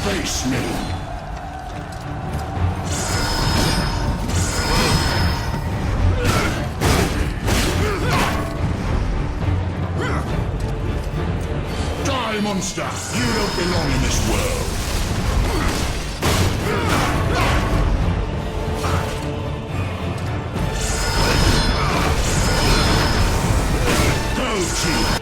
Face me. Die, monster! You don't belong in this world. Go, Chief!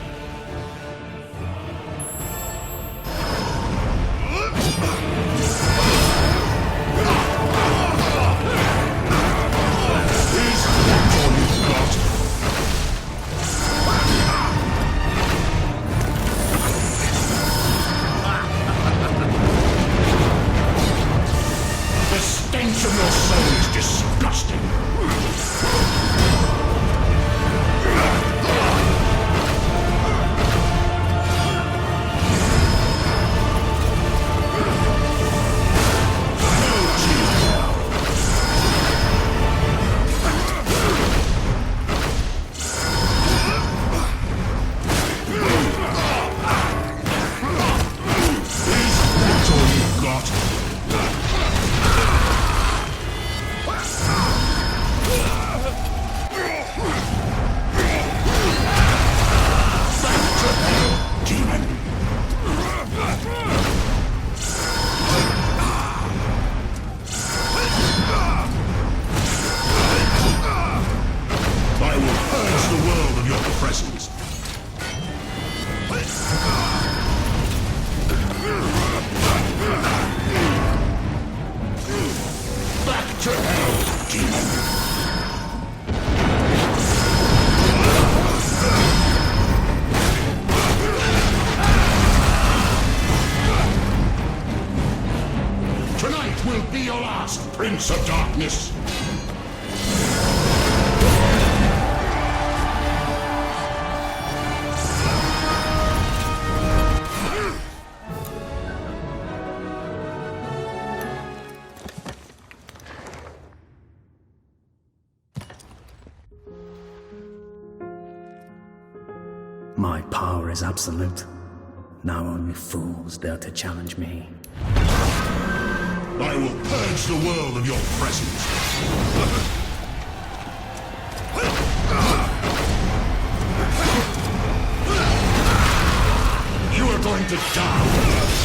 Prince of Darkness! My power is absolute. Now only fools dare to challenge me. I will purge the world of your presence. You are going to die.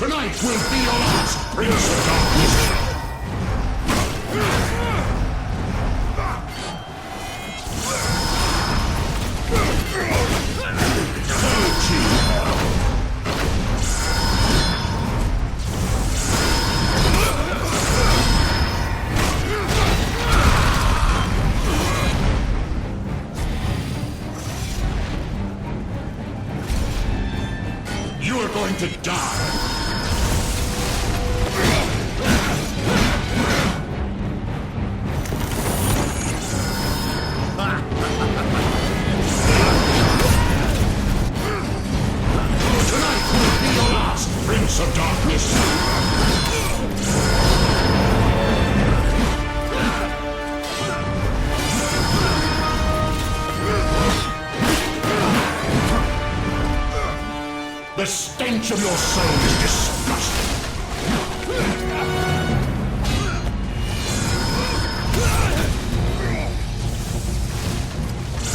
Tonight will be your last, Prince of Darkness! You're going to die! Tonight will be your last, Prince of Darkness! The stench of your soul is disgusting!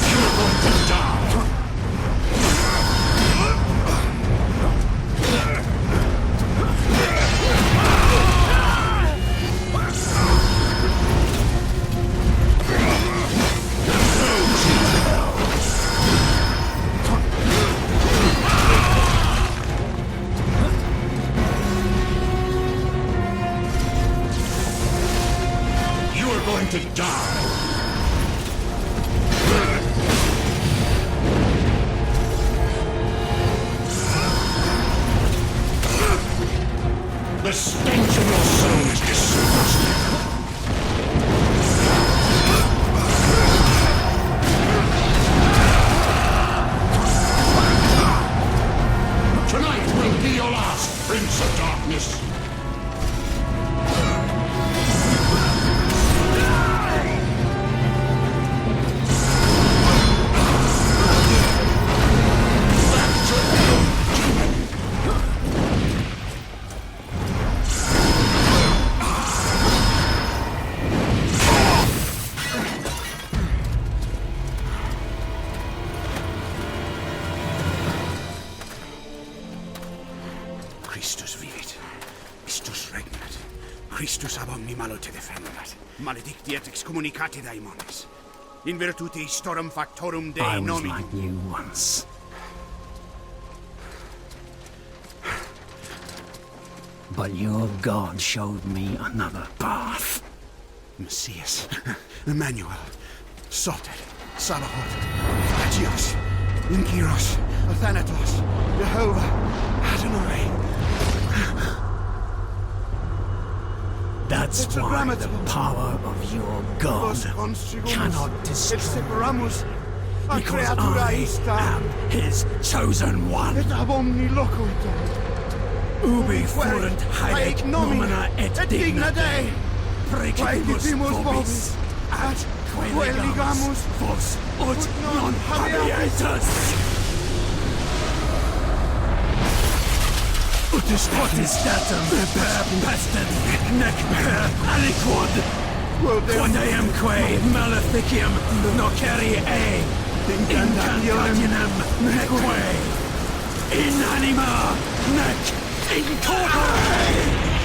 You're going to die! Going to die. The stench of your soul is disgusting. Tonight will be your last, Prince of Darkness. Christus vivit. Christus regnat. Christus ab omni malo te defendat. Maledictiet excommunicati daemones. In virtute istorum factorum Dei I was nomini. like you once. But your God showed me another path. Messias. Emmanuel. Soter. Salahot. Agios. Inkyros. Athanatos. Jehovah. Adonai. That's why the power of your God cannot destroy me. Because I am his chosen one. Ubi fuerunt haec nomina et digna Dei. Precipimus vobis, atque legamus vos ut non habietus. Ut statum per pestem, nec per aliquod. Quodamque maleficium nocere incantationem neque in anima nec in corpore.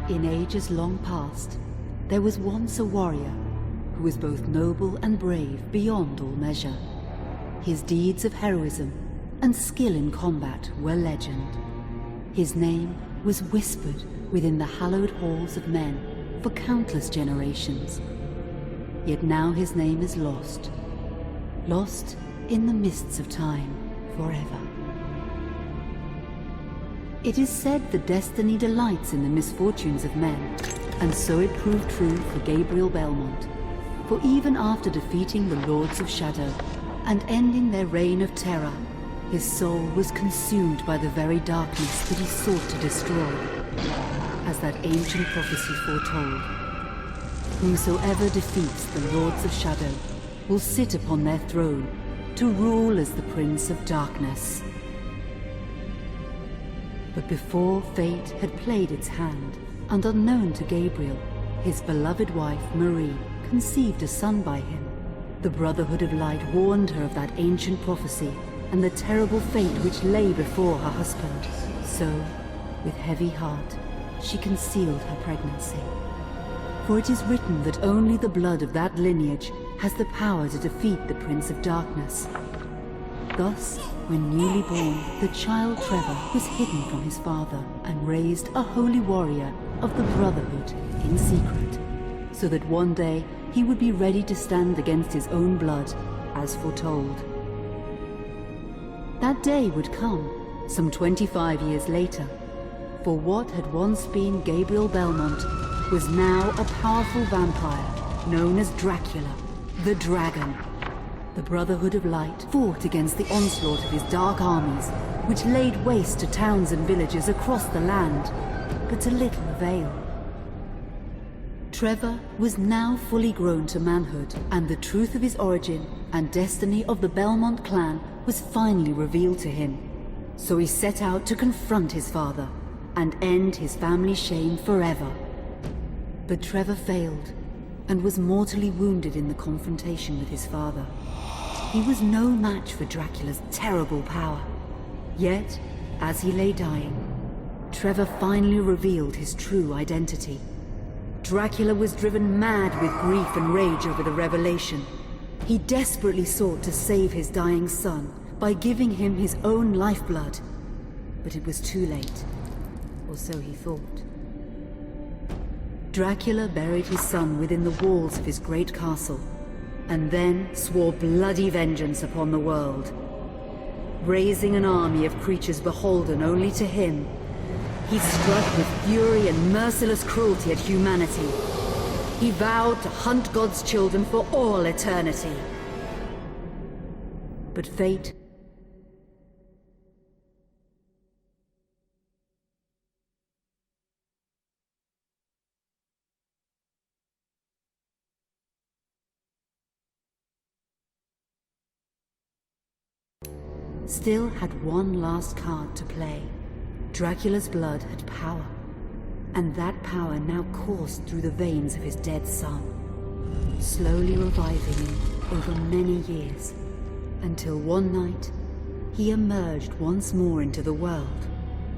In ages long past, there was once a warrior who was both noble and brave beyond all measure. His deeds of heroism and skill in combat were legend. His name was whispered within the hallowed halls of men for countless generations. Yet now his name is lost. Lost in the mists of time forever. It is said that destiny delights in the misfortunes of men, and so it proved true for Gabriel Belmont. For even after defeating the Lords of Shadow and ending their reign of terror, his soul was consumed by the very darkness that he sought to destroy. As that ancient prophecy foretold, whosoever defeats the Lords of Shadow will sit upon their throne to rule as the Prince of Darkness. But before fate had played its hand, and unknown to Gabriel, his beloved wife Marie conceived a son by him. The Brotherhood of Light warned her of that ancient prophecy and the terrible fate which lay before her husband. So, with heavy heart, she concealed her pregnancy. For it is written that only the blood of that lineage has the power to defeat the Prince of Darkness. Thus, when newly born, the child Trevor was hidden from his father and raised a holy warrior of the Brotherhood in secret, so that one day he would be ready to stand against his own blood, as foretold. That day would come, some 25 years later, for what had once been Gabriel Belmont was now a powerful vampire known as Dracula, the Dragon. The Brotherhood of Light fought against the onslaught of his dark armies, which laid waste to towns and villages across the land, but to little avail. Trevor was now fully grown to manhood, and the truth of his origin and destiny of the Belmont clan was finally revealed to him. So he set out to confront his father and end his family's shame forever. But Trevor failed and was mortally wounded in the confrontation with his father. He was no match for Dracula's terrible power. Yet, as he lay dying, Trevor finally revealed his true identity. Dracula was driven mad with grief and rage over the revelation. He desperately sought to save his dying son by giving him his own lifeblood. But it was too late, or so he thought. Dracula buried his son within the walls of his great castle, and then swore bloody vengeance upon the world. Raising an army of creatures beholden only to him, he struck with fury and merciless cruelty at humanity. He vowed to hunt God's children for all eternity. But fate still had one last card to play. Dracula's blood had power, and that power now coursed through the veins of his dead son, slowly reviving him over many years, until one night he emerged once more into the world,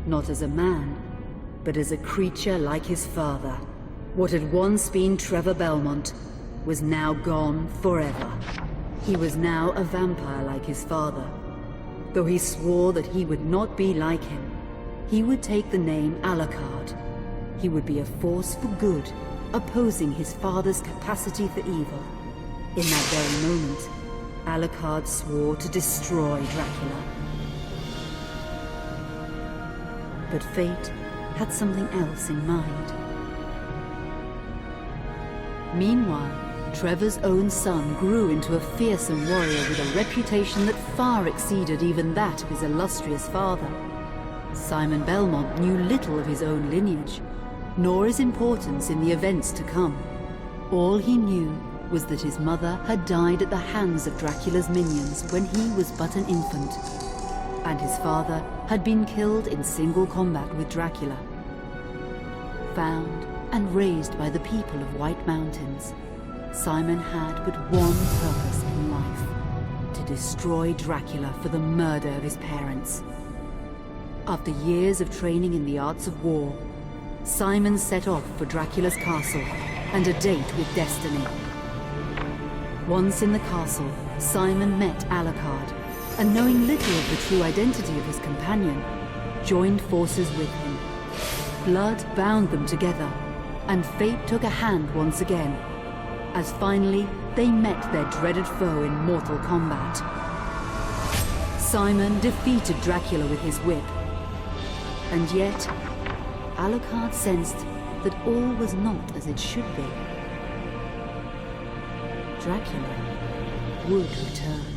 not as a man, but as a creature like his father. What had once been Trevor Belmont was now gone forever. He was now a vampire like his father. Though he swore that he would not be like him, he would take the name Alucard. He would be a force for good, opposing his father's capacity for evil. In that very moment, Alucard swore to destroy Dracula. But fate had something else in mind. Meanwhile, Trevor's own son grew into a fearsome warrior with a reputation that far exceeded even that of his illustrious father. Simon Belmont knew little of his own lineage, nor his importance in the events to come. All he knew was that his mother had died at the hands of Dracula's minions when he was but an infant, and his father had been killed in single combat with Dracula. Found and raised by the people of White Mountains, Simon had but one purpose in life: to destroy Dracula for the murder of his parents. After years of training in the arts of war, Simon set off for Dracula's castle and a date with destiny. Once in the castle, Simon met Alucard, and knowing little of the true identity of his companion, joined forces with him. Blood bound them together, and fate took a hand once again, as finally they met their dreaded foe in mortal combat. Simon defeated Dracula with his whip, and yet Alucard sensed that all was not as it should be. Dracula would return.